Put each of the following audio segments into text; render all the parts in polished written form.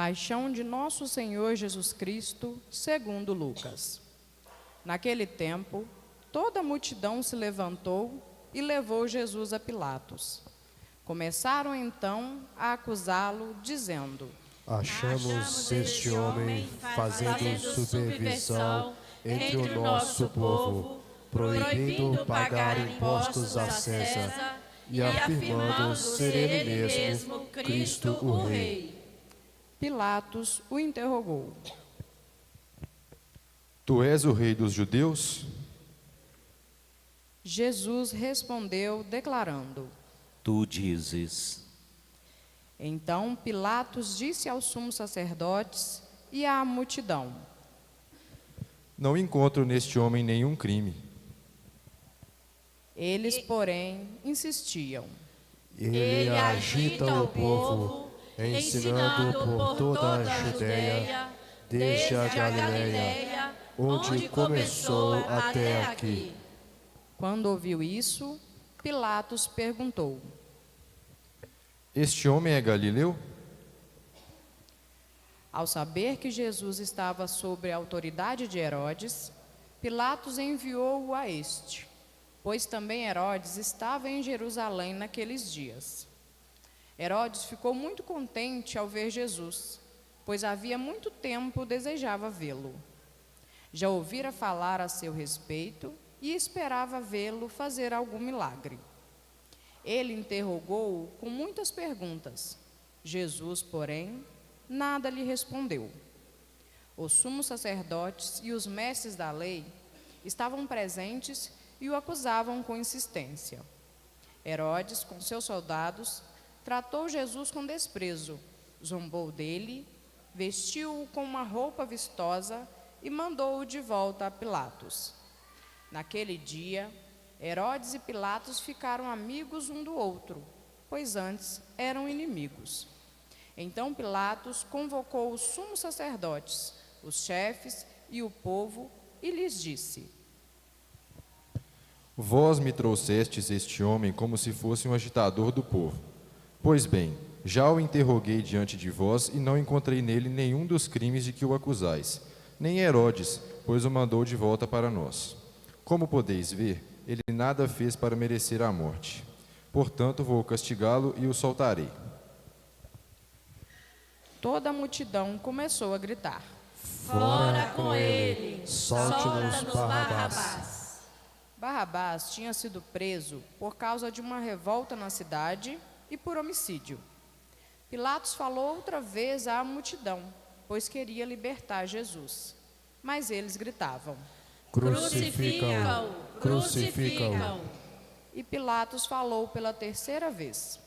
Paixão de Nosso Senhor Jesus Cristo, segundo Lucas. Naquele tempo, toda a multidão se levantou e levou Jesus a Pilatos. Começaram então a acusá-lo, dizendo: Achamos este homem fazendo subversão entre o nosso povo, proibindo pagar impostos a César e afirmando ser ele mesmo Cristo o Rei. Pilatos o interrogou: Tu és o rei dos judeus? Jesus respondeu, declarando: Tu dizes. Então Pilatos disse aos sumos sacerdotes e à multidão: Não encontro neste homem nenhum crime. Eles, porém, insistiam: Ele agita o povo, ensinando por toda a Judeia, desde a Galileia, onde começou até aqui. Quando ouviu isso, Pilatos perguntou: Este homem é galileu? Ao saber que Jesus estava sob a autoridade de Herodes, Pilatos enviou-o a este, pois também Herodes estava em Jerusalém naqueles dias. Herodes ficou muito contente ao ver Jesus, pois havia muito tempo desejava vê-lo. Já ouvira falar a seu respeito e esperava vê-lo fazer algum milagre. Ele interrogou-o com muitas perguntas. Jesus, porém, nada lhe respondeu. Os sumos sacerdotes e os mestres da lei estavam presentes e o acusavam com insistência. Herodes, com seus soldados, tratou Jesus com desprezo, zombou dele, vestiu-o com uma roupa vistosa e mandou-o de volta a Pilatos. Naquele dia, Herodes e Pilatos ficaram amigos um do outro, pois antes eram inimigos. Então Pilatos convocou os sumos sacerdotes, os chefes e o povo e lhes disse: Vós me trouxestes este homem como se fosse um agitador do povo. Pois bem, já o interroguei diante de vós e não encontrei nele nenhum dos crimes de que o acusais, nem Herodes, pois o mandou de volta para nós. Como podeis ver, ele nada fez para merecer a morte. Portanto, vou castigá-lo e o soltarei. Toda a multidão começou a gritar: Fora com ele, solte-nos Barrabás. Barrabás tinha sido preso por causa de uma revolta na cidade e por homicídio. Pilatos falou outra vez à multidão, pois queria libertar Jesus. Mas eles gritavam: Crucificam-o, crucificam-o. E Pilatos falou pela terceira vez: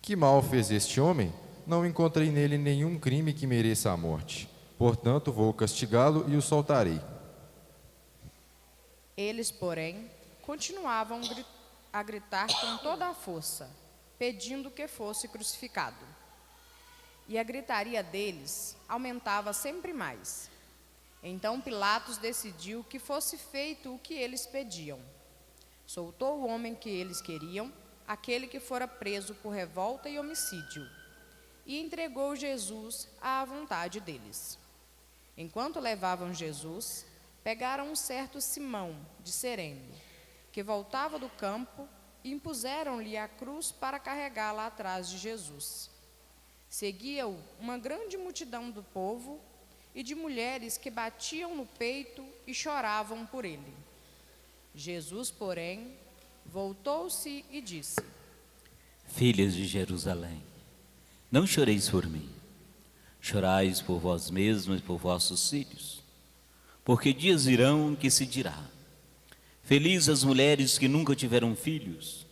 Que mal fez este homem? Não encontrei nele nenhum crime que mereça a morte. Portanto, vou castigá-lo e o soltarei. Eles, porém, continuavam a gritar com toda a força, pedindo que fosse crucificado. E a gritaria deles aumentava sempre mais. Então Pilatos decidiu que fosse feito o que eles pediam. Soltou o homem que eles queriam, aquele que fora preso por revolta e homicídio, e entregou Jesus à vontade deles. Enquanto levavam Jesus, pegaram um certo Simão, de Cirene, que voltava do campo, e impuseram-lhe a cruz para carregá-la atrás de Jesus. Seguia-o uma grande multidão do povo e de mulheres que batiam no peito e choravam por ele. Jesus, porém, voltou-se e disse: Filhas de Jerusalém, não choreis por mim, chorais por vós mesmos e por vossos filhos, porque dias virão em que se dirá: Felizes as mulheres que nunca tiveram filhos,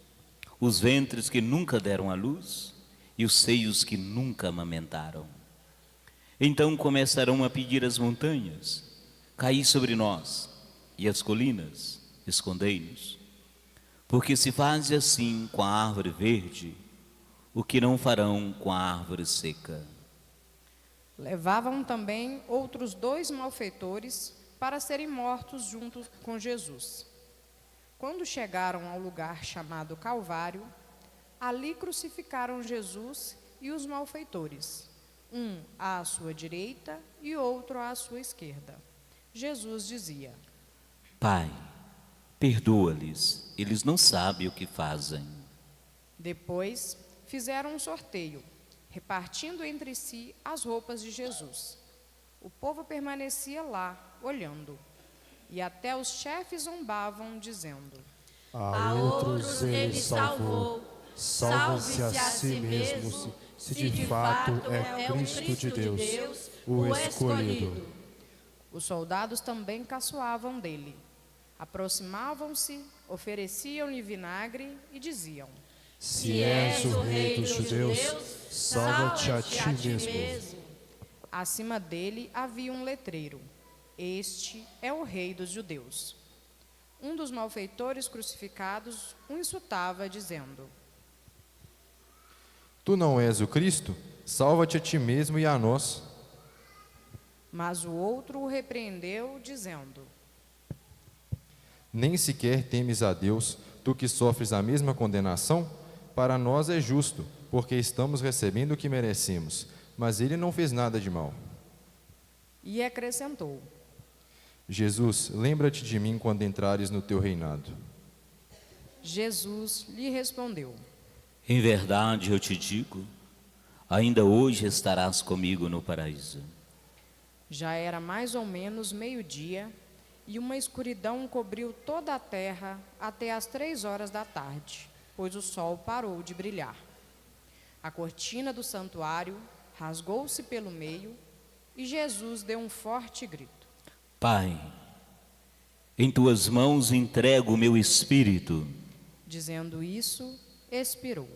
os ventres que nunca deram à luz e os seios que nunca amamentaram. Então começarão a pedir às montanhas: Caí sobre nós, e as colinas: Escondei-nos. Porque se faz assim com a árvore verde, o que não farão com a árvore seca. Levavam também outros 2 malfeitores para serem mortos junto com Jesus. Quando chegaram ao lugar chamado Calvário, ali crucificaram Jesus e os malfeitores, um à sua direita e outro à sua esquerda. Jesus dizia: Pai, perdoa-lhes, eles não sabem o que fazem. Depois fizeram um sorteio, repartindo entre si as roupas de Jesus. O povo permanecia lá, olhando, e até os chefes zombavam, dizendo: A outros ele salvou, salve-se a si mesmo, se de fato é Cristo de Deus, o escolhido. Os soldados também caçoavam dele. Aproximavam-se, ofereciam-lhe vinagre e diziam: Se és o rei dos judeus, salva-te a ti mesmo. Acima dele havia um letreiro: Este é o rei dos judeus. Um dos malfeitores crucificados o insultava, dizendo: Tu não és o Cristo? Salva-te a ti mesmo e a nós. Mas o outro o repreendeu, dizendo: Nem sequer temes a Deus, tu que sofres a mesma condenação? Para nós é justo, porque estamos recebendo o que merecemos, mas ele não fez nada de mal. E acrescentou: Jesus, lembra-te de mim quando entrares no teu reinado. Jesus lhe respondeu: Em verdade eu te digo, ainda hoje estarás comigo no paraíso. Já era mais ou menos meio-dia, e uma escuridão cobriu toda a terra até às 3 horas da tarde, pois o sol parou de brilhar. A cortina do santuário rasgou-se pelo meio, e Jesus deu um forte grito: Pai, em tuas mãos entrego o meu espírito. Dizendo isso, expirou.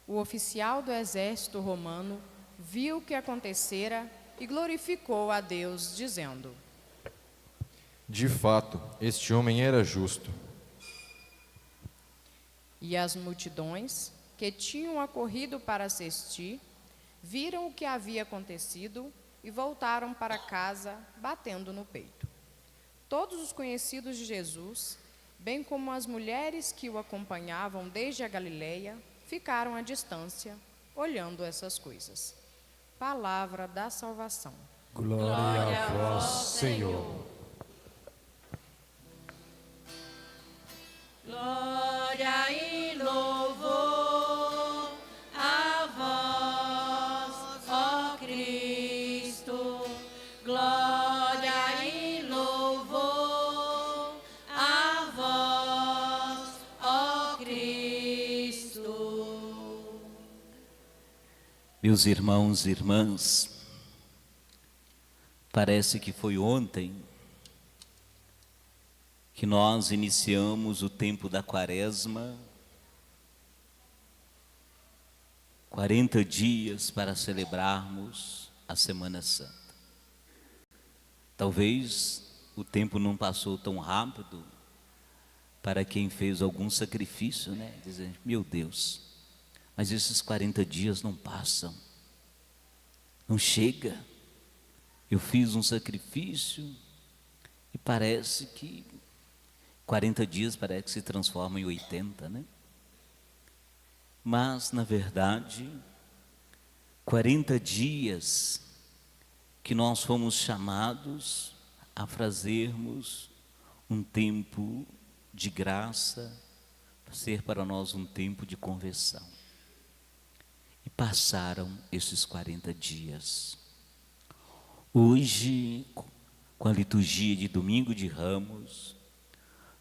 O oficial do exército romano viu o que acontecera e glorificou a Deus, dizendo: De fato, este homem era justo. E as multidões que tinham acorrido para assistir viram o que havia acontecido e voltaram para casa, batendo no peito. Todos os conhecidos de Jesus, bem como as mulheres que o acompanhavam desde a Galileia, ficaram à distância, olhando essas coisas. Palavra da salvação. Glória a vós, Senhor. Glória e louvor a vós, ó Cristo. Glória e louvor a vós, ó Cristo. Meus irmãos e irmãs, parece que foi ontem que nós iniciamos o tempo da Quaresma, 40 dias para celebrarmos a Semana Santa. Talvez o tempo não passou tão rápido para quem fez algum sacrifício, né? Dizer, meu Deus, mas esses 40 dias não passam, não chega. Eu fiz um sacrifício e parece que 40 dias parece que se transforma em 80, né? Mas, na verdade, 40 dias que nós fomos chamados a fazermos um tempo de graça, ser para nós um tempo de conversão. E passaram esses 40 dias. Hoje, com a liturgia de Domingo de Ramos,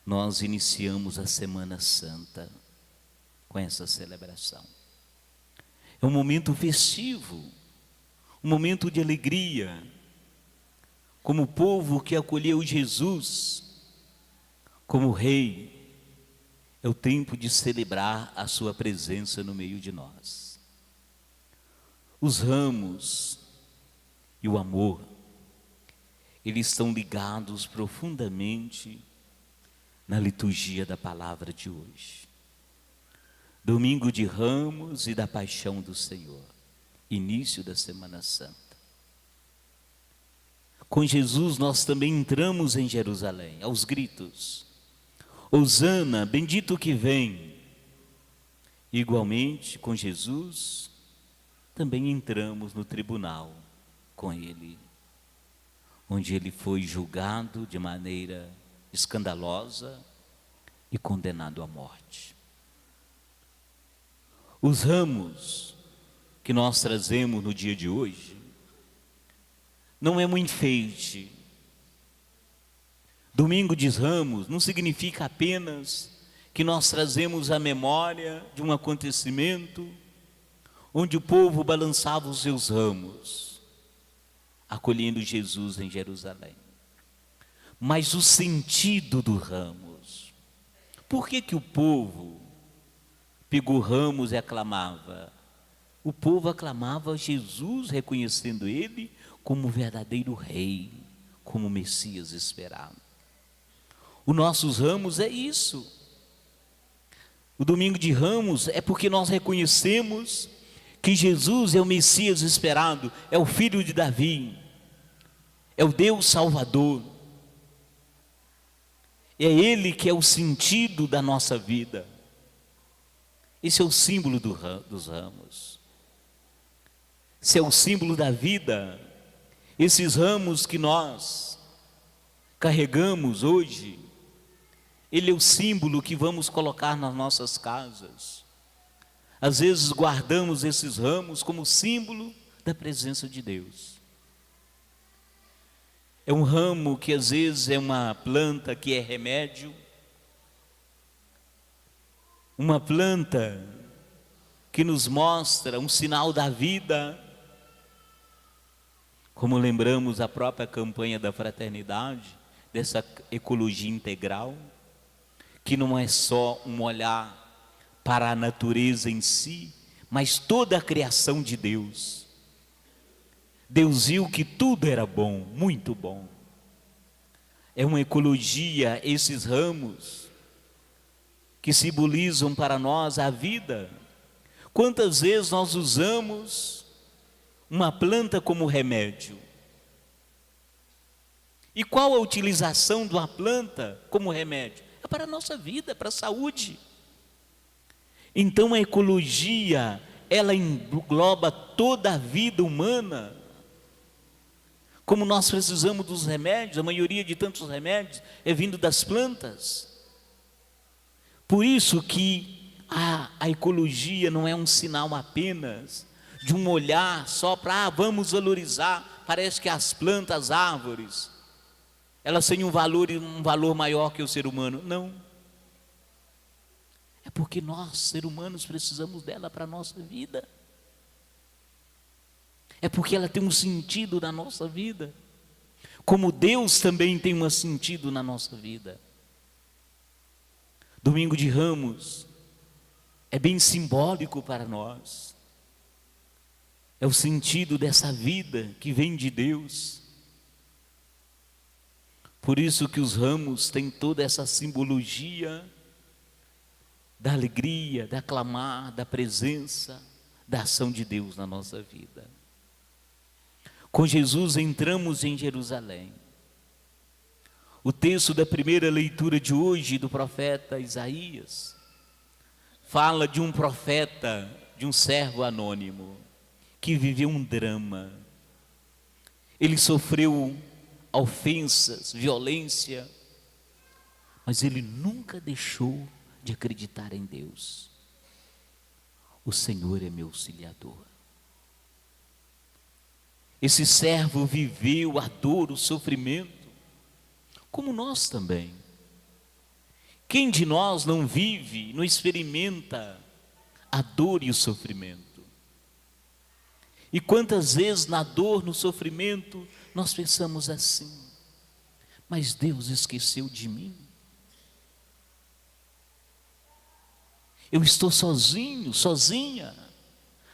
nós iniciamos a Semana Santa com essa celebração. É um momento festivo, um momento de alegria, como o povo que acolheu Jesus como Rei. É o tempo de celebrar a sua presença no meio de nós. Os ramos e o amor, eles estão ligados profundamente na liturgia da palavra de hoje. Domingo de Ramos e da Paixão do Senhor, início da Semana Santa. Com Jesus nós também entramos em Jerusalém, aos gritos: Hosana, bendito que vem. Igualmente, com Jesus, também entramos no tribunal com Ele, onde Ele foi julgado de maneira escandalosa e condenado à morte. Os ramos que nós trazemos no dia de hoje não é um enfeite. Domingo de Ramos não significa apenas que nós trazemos a memória de um acontecimento onde o povo balançava os seus ramos, acolhendo Jesus em Jerusalém. Mas o sentido do ramos. Por que o povo pegou ramos e aclamava? O povo aclamava Jesus, reconhecendo Ele como o verdadeiro Rei, como o Messias esperado. Os nossos ramos é isso. O domingo de Ramos é porque nós reconhecemos que Jesus é o Messias esperado, é o Filho de Davi, é o Deus Salvador. É Ele que é o sentido da nossa vida. Esse é o símbolo dos ramos. Esse é o símbolo da vida. Esses ramos que nós carregamos hoje, ele é o símbolo que vamos colocar nas nossas casas. Às vezes guardamos esses ramos como símbolo da presença de Deus. É um ramo que às vezes é uma planta que é remédio, uma planta que nos mostra um sinal da vida, como lembramos a própria campanha da fraternidade, dessa ecologia integral, que não é só um olhar para a natureza em si, mas toda a criação de Deus. Deus viu que tudo era bom, muito bom. É uma ecologia, esses ramos, que simbolizam para nós a vida. Quantas vezes nós usamos uma planta como remédio? E qual a utilização de uma planta como remédio? É para a nossa vida, para a saúde. Então a ecologia, ela engloba toda a vida humana. Como nós precisamos dos remédios, a maioria de tantos remédios é vindo das plantas. Por isso que a ecologia não é um sinal apenas de um olhar só para vamos valorizar. Parece que as plantas, as árvores, elas têm um valor maior que o ser humano. Não. É porque nós, seres humanos, precisamos dela para a nossa vida. É porque ela tem um sentido na nossa vida. Como Deus também tem um sentido na nossa vida. Domingo de Ramos é bem simbólico para nós. É o sentido dessa vida que vem de Deus. Por isso que os ramos têm toda essa simbologia da alegria, da aclamar, da presença, da ação de Deus na nossa vida. Com Jesus entramos em Jerusalém. O texto da primeira leitura de hoje do profeta Isaías fala de um profeta, de um servo anônimo que viveu um drama. Ele sofreu ofensas, violência, mas ele nunca deixou de acreditar em Deus. O Senhor é meu auxiliador. Esse servo viveu a dor, o sofrimento, como nós também. Quem de nós não vive, não experimenta a dor e o sofrimento? E quantas vezes na dor, no sofrimento, nós pensamos assim: mas Deus esqueceu de mim? Eu estou sozinho, sozinha.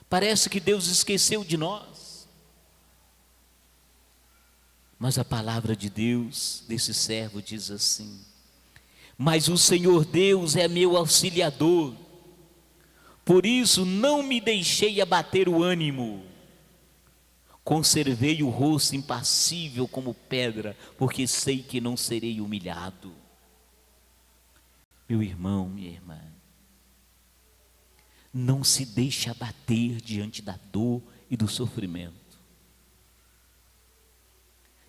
Parece que Deus esqueceu de nós. Mas a palavra de Deus, desse servo, diz assim: mas o Senhor Deus é meu auxiliador, por isso não me deixei abater o ânimo. Conservei o rosto impassível como pedra, porque sei que não serei humilhado. Meu irmão, minha irmã, não se deixe abater diante da dor e do sofrimento.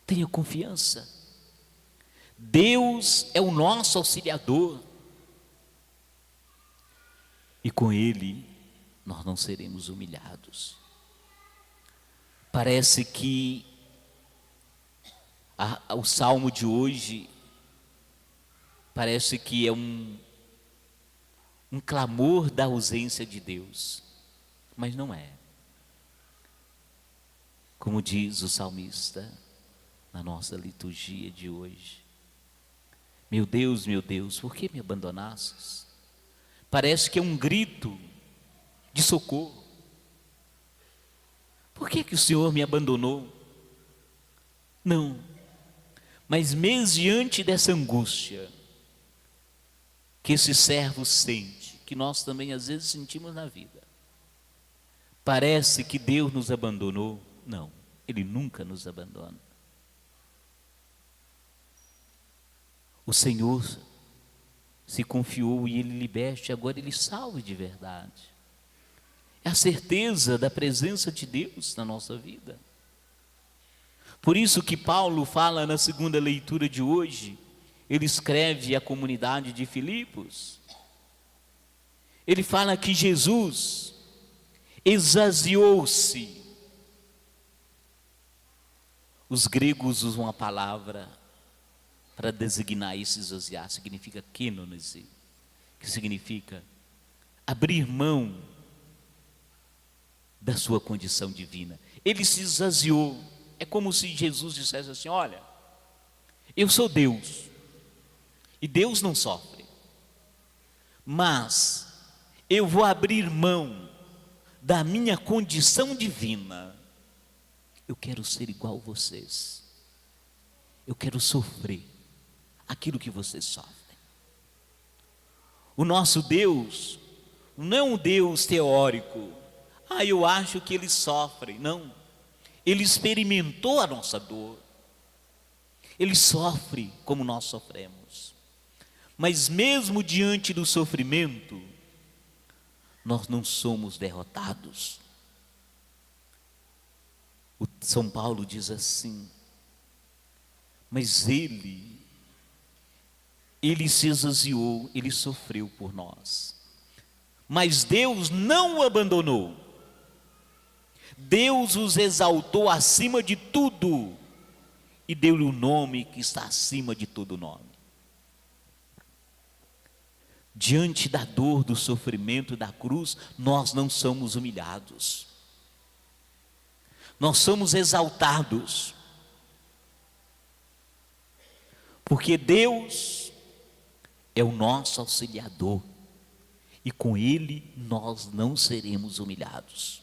Tenha confiança. Deus é o nosso auxiliador. E com Ele nós não seremos humilhados. Parece que o salmo de hoje parece que é um clamor da ausência de Deus, mas não é. Como diz o salmista na nossa liturgia de hoje: meu Deus, por que me abandonastes? Parece que é um grito de socorro. Por que o Senhor me abandonou? Não, mas mesmo diante dessa angústia que esse servo sente, que nós também às vezes sentimos na vida, parece que Deus nos abandonou. Não, Ele nunca nos abandona. O Senhor se confiou e Ele liberte, agora Ele salve de verdade. É a certeza da presença de Deus na nossa vida. Por isso que Paulo fala na segunda leitura de hoje, ele escreve à comunidade de Filipos, ele fala que Jesus esvaziou-se. Os gregos usam uma palavra para designar esse esvaziar, significa kenosis, que significa abrir mão da sua condição divina. Ele se esvaziou. É como se Jesus dissesse assim: olha, eu sou Deus, e Deus não sofre, mas eu vou abrir mão da minha condição divina. Eu quero ser igual a vocês. Eu quero sofrer aquilo que vocês sofrem. O nosso Deus não é um Deus teórico. Eu acho que Ele sofre. Não. Ele experimentou a nossa dor. Ele sofre como nós sofremos. Mas mesmo diante do sofrimento, nós não somos derrotados. O São Paulo diz assim: mas Ele se esvaziou, Ele sofreu por nós. Mas Deus não o abandonou. Deus os exaltou acima de tudo e deu-lhe o nome que está acima de todo nome. Diante da dor, do sofrimento, da cruz, nós não somos humilhados. Nós somos exaltados. Porque Deus é o nosso auxiliador. E com Ele nós não seremos humilhados.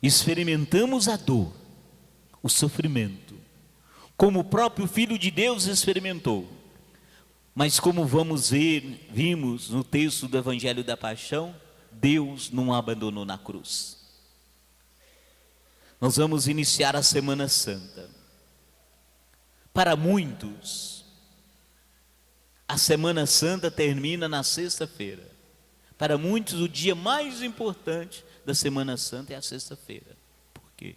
Experimentamos a dor, o sofrimento, como o próprio Filho de Deus experimentou. Mas como vimos no texto do Evangelho da Paixão, Deus não o abandonou na cruz. Nós vamos iniciar a Semana Santa. Para muitos, a Semana Santa termina na sexta-feira. Para muitos, o dia mais importante da Semana Santa é a sexta-feira. Por quê?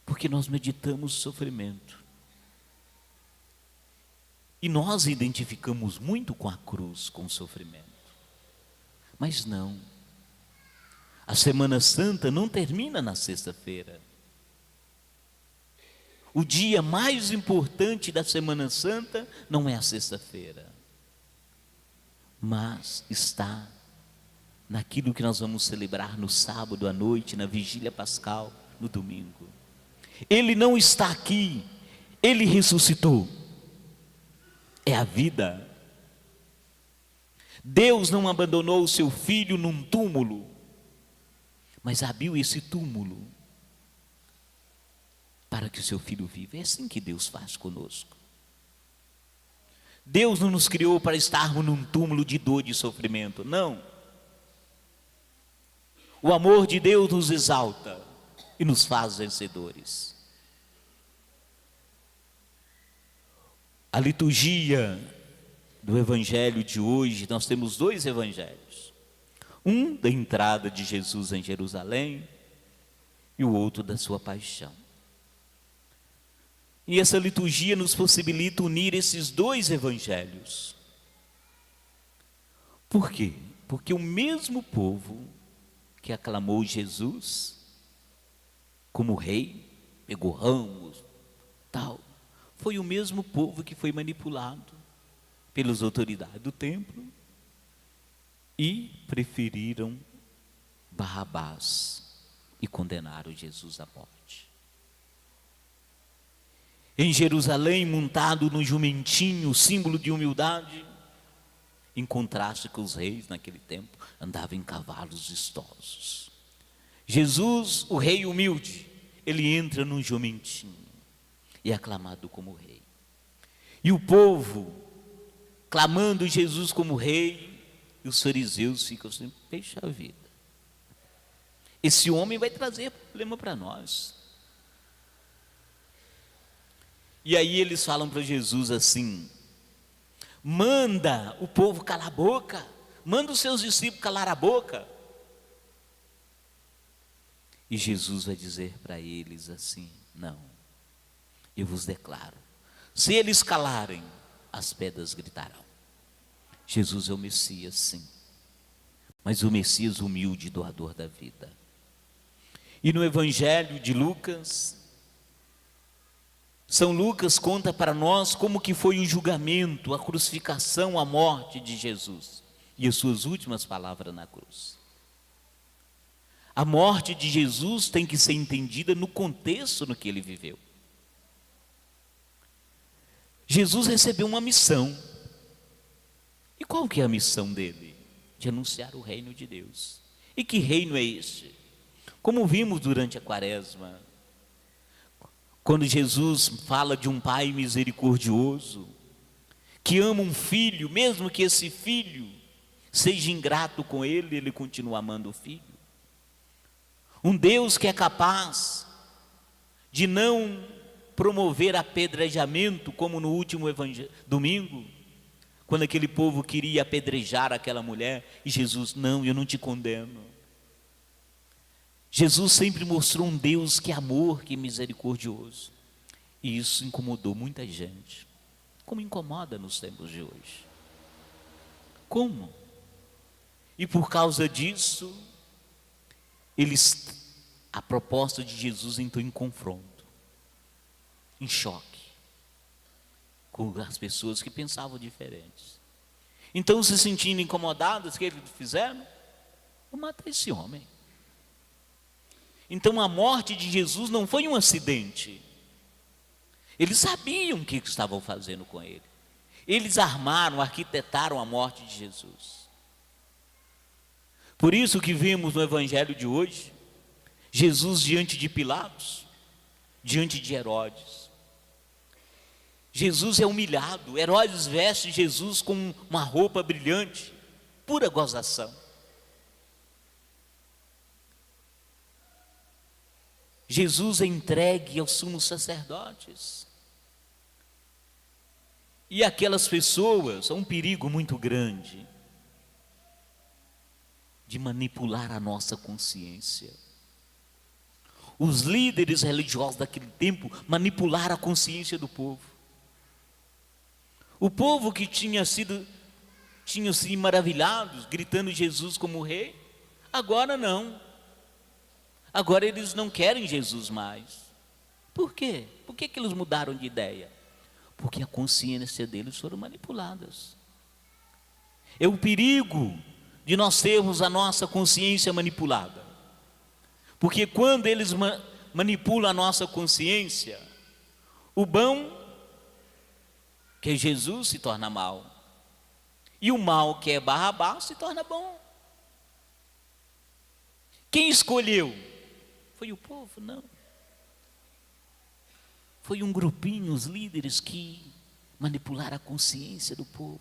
Porque nós meditamos o sofrimento. E nós identificamos muito com a cruz, com o sofrimento. Mas não. A Semana Santa não termina na sexta-feira. o dia mais importante da Semana Santa não é a sexta-feira, mas está naquilo que nós vamos celebrar no sábado à noite, na vigília pascal, no domingo. Ele não está aqui, ele ressuscitou. É a vida. Deus não abandonou o seu filho num túmulo, mas abriu esse túmulo para que o seu filho viva. É assim que Deus faz conosco. Deus não nos criou para estarmos num túmulo de dor e de sofrimento, não. O amor de Deus nos exalta e nos faz vencedores. A liturgia do evangelho de hoje, nós temos dois evangelhos. Um da entrada de Jesus em Jerusalém e o outro da sua paixão. E essa liturgia nos possibilita unir esses dois evangelhos. Por quê? Porque o mesmo povo que aclamou Jesus como rei, pegou ramos, tal, foi o mesmo povo que foi manipulado pelas autoridades do templo e preferiram Barrabás e condenaram Jesus à morte. Em Jerusalém, montado no jumentinho, símbolo de humildade, em contraste com os reis naquele tempo, andava em cavalos vistosos. Jesus, o rei humilde, ele entra num jumentinho e é aclamado como rei. E o povo, clamando Jesus como rei, e os fariseus ficam assim, puxa vida, esse homem vai trazer problema para nós. E aí eles falam para Jesus assim, manda o povo calar a boca, manda os seus discípulos calar a boca. E Jesus vai dizer para eles assim, não, eu vos declaro, se eles calarem, as pedras gritarão. Jesus é o Messias, sim, mas o Messias humilde, doador da vida. E no Evangelho de Lucas, São Lucas conta para nós como que foi o julgamento, a crucificação, a morte de Jesus e as suas últimas palavras na cruz. A morte de Jesus tem que ser entendida no contexto no que ele viveu. Jesus recebeu uma missão. E qual que é a missão dele? De anunciar o reino de Deus. E que reino é este? Como vimos durante a Quaresma, quando Jesus fala de um pai misericordioso, que ama um filho, mesmo que esse filho seja ingrato com ele, ele continua amando o filho. Um Deus que é capaz de não promover apedrejamento, como no último domingo, quando aquele povo queria apedrejar aquela mulher, e Jesus, não, eu não te condeno. Jesus sempre mostrou um Deus que é amor, que é misericordioso. E isso incomodou muita gente, como incomoda nos tempos de hoje. Como? E por causa disso, a proposta de Jesus entrou em confronto, em choque, com as pessoas que pensavam diferentes. Então, se sentindo incomodadas, o que eles fizeram? Vou matar esse homem. Então a morte de Jesus não foi um acidente. Eles sabiam o que estavam fazendo com ele. Eles armaram, arquitetaram a morte de Jesus. Por isso que vimos no evangelho de hoje, Jesus diante de Pilatos, diante de Herodes. Jesus é humilhado, Herodes veste Jesus com uma roupa brilhante, pura gozação. Jesus é entregue aos sumos sacerdotes. E aquelas pessoas, há um perigo muito grande de manipular a nossa consciência. Os líderes religiosos daquele tempo manipularam a consciência do povo. O povo que tinham sido maravilhados, gritando Jesus como rei, agora não. Agora eles não querem Jesus mais. Por quê? Por que eles mudaram de ideia? Porque a consciência deles foram manipuladas. É o perigo de nós termos a nossa consciência manipulada. Porque quando eles manipulam a nossa consciência, o bom, que é Jesus, se torna mal. E o mal, que é Barrabás, se torna bom. Quem escolheu? Foi o povo? Não. Foi um grupinho, os líderes, que manipularam a consciência do povo.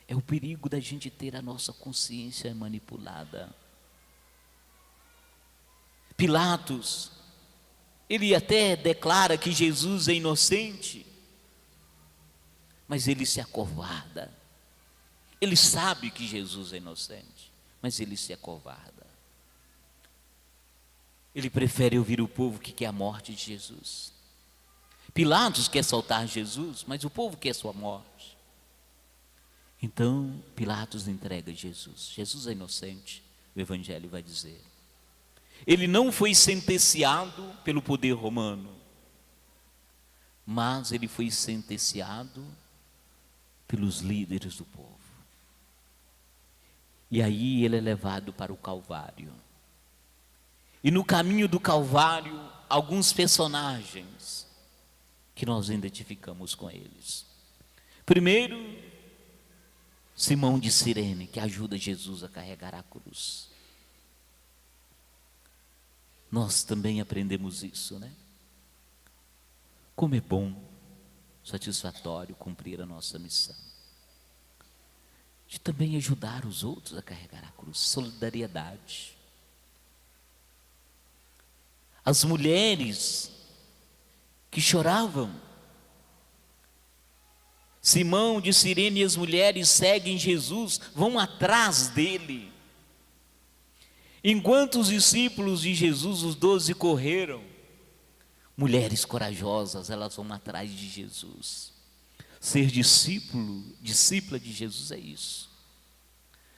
É o perigo da gente ter a nossa consciência manipulada. Pilatos, ele até declara que Jesus é inocente, mas ele se acovarda. Ele sabe que Jesus é inocente, mas ele se acovarda. Ele prefere ouvir o povo que quer a morte de Jesus. Pilatos quer soltar Jesus, mas o povo quer sua morte. Então, Pilatos entrega Jesus. Jesus é inocente, o Evangelho vai dizer. Ele não foi sentenciado pelo poder romano, mas ele foi sentenciado pelos líderes do povo. E aí ele é levado para o Calvário. E no caminho do Calvário, alguns personagens que nós identificamos com eles. Primeiro, Simão de Cirene, que ajuda Jesus a carregar a cruz. Nós também aprendemos isso, né? Como é bom, satisfatório cumprir a nossa missão. De também ajudar os outros a carregar a cruz, solidariedade. As mulheres que choravam. Simão de Cirene e as mulheres seguem Jesus, vão atrás dele. Enquanto os discípulos de Jesus, os 12, correram, mulheres corajosas, elas vão atrás de Jesus. Ser discípula de Jesus é isso.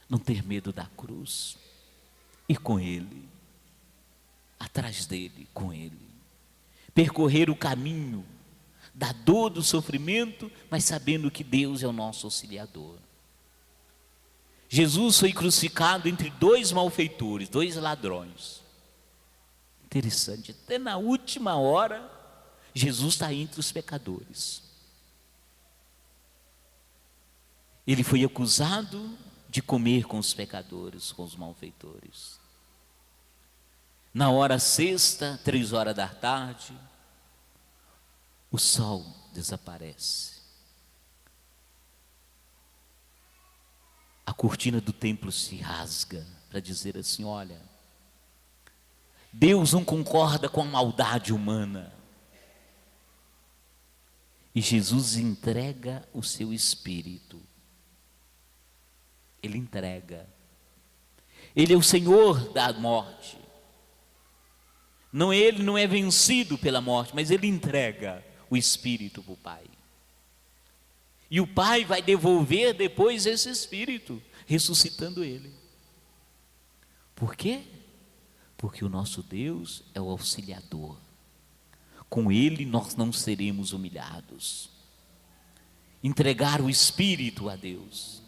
Não ter medo da cruz, ir com Ele, atrás dele, com Ele. Percorrer o caminho da dor, do sofrimento, mas sabendo que Deus é o nosso auxiliador. Jesus foi crucificado entre 2 malfeitores, 2 ladrões. Interessante, até na última hora, Jesus está entre os pecadores. Ele foi acusado de comer com os pecadores, com os malfeitores. Na hora sexta, 3 horas da tarde, o sol desaparece. A cortina do templo se rasga para dizer assim: olha, Deus não concorda com a maldade humana. E Jesus entrega o seu espírito. Ele entrega. Ele é o Senhor da morte. Ele não é vencido pela morte, mas ele entrega o espírito para o Pai. E o Pai vai devolver depois esse espírito, ressuscitando ele. Por quê? Porque o nosso Deus é o auxiliador. Com ele nós não seremos humilhados. Entregar o espírito a Deus.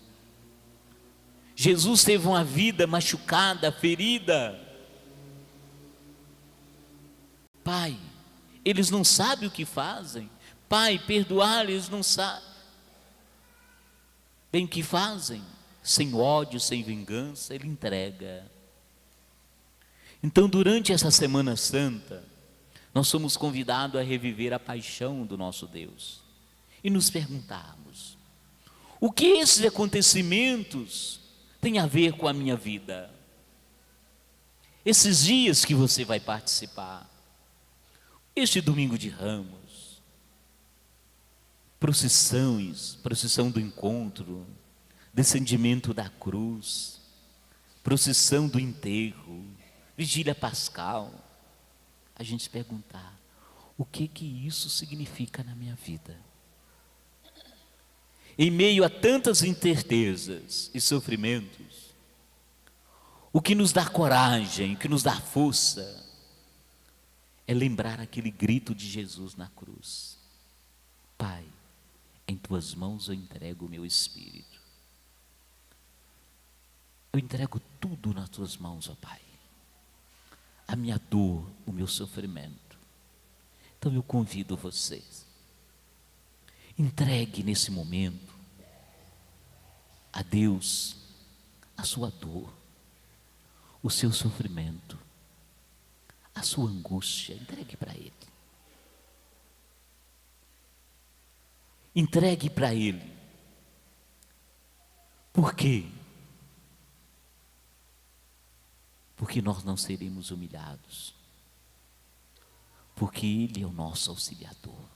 Jesus teve uma vida machucada, ferida. Pai, eles não sabem o que fazem. Pai, perdoar, eles não sabem bem o que fazem. Sem ódio, sem vingança, ele entrega. Então, durante essa Semana Santa, nós somos convidados a reviver a paixão do nosso Deus e nos perguntarmos: o que esses acontecimentos têm a ver com a minha vida? Esses dias que você vai participar, este domingo de Ramos, procissão do encontro, descendimento da cruz, procissão do enterro, vigília pascal, a gente se perguntar: o que isso significa na minha vida? Em meio a tantas incertezas e sofrimentos, o que nos dá coragem, o que nos dá força, é lembrar aquele grito de Jesus na cruz: Pai, em tuas mãos eu entrego o meu espírito. Eu entrego tudo nas tuas mãos, ó Pai. A minha dor, o meu sofrimento. Então eu convido vocês, entregue nesse momento a Deus a sua dor, o seu sofrimento, a sua angústia. Entregue para Ele. Entregue para Ele. Por quê? Porque nós não seremos humilhados. Porque Ele é o nosso auxiliador.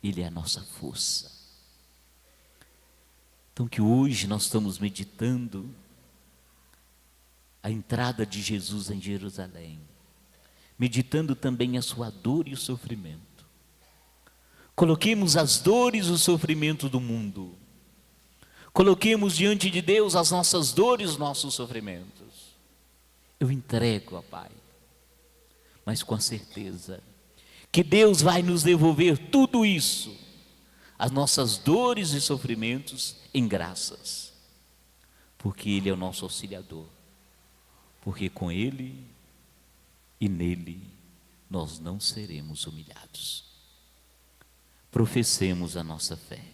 Ele é a nossa força. Então que hoje nós estamos meditando a entrada de Jesus em Jerusalém, meditando também a sua dor e o sofrimento. Coloquemos as dores e o sofrimento do mundo. Coloquemos diante de Deus as nossas dores e os nossos sofrimentos. Eu entrego, ó Pai, mas com a certeza que Deus vai nos devolver tudo isso, as nossas dores e sofrimentos, em graças, porque Ele é o nosso auxiliador, porque com Ele e nele nós não seremos humilhados. Professemos a nossa fé.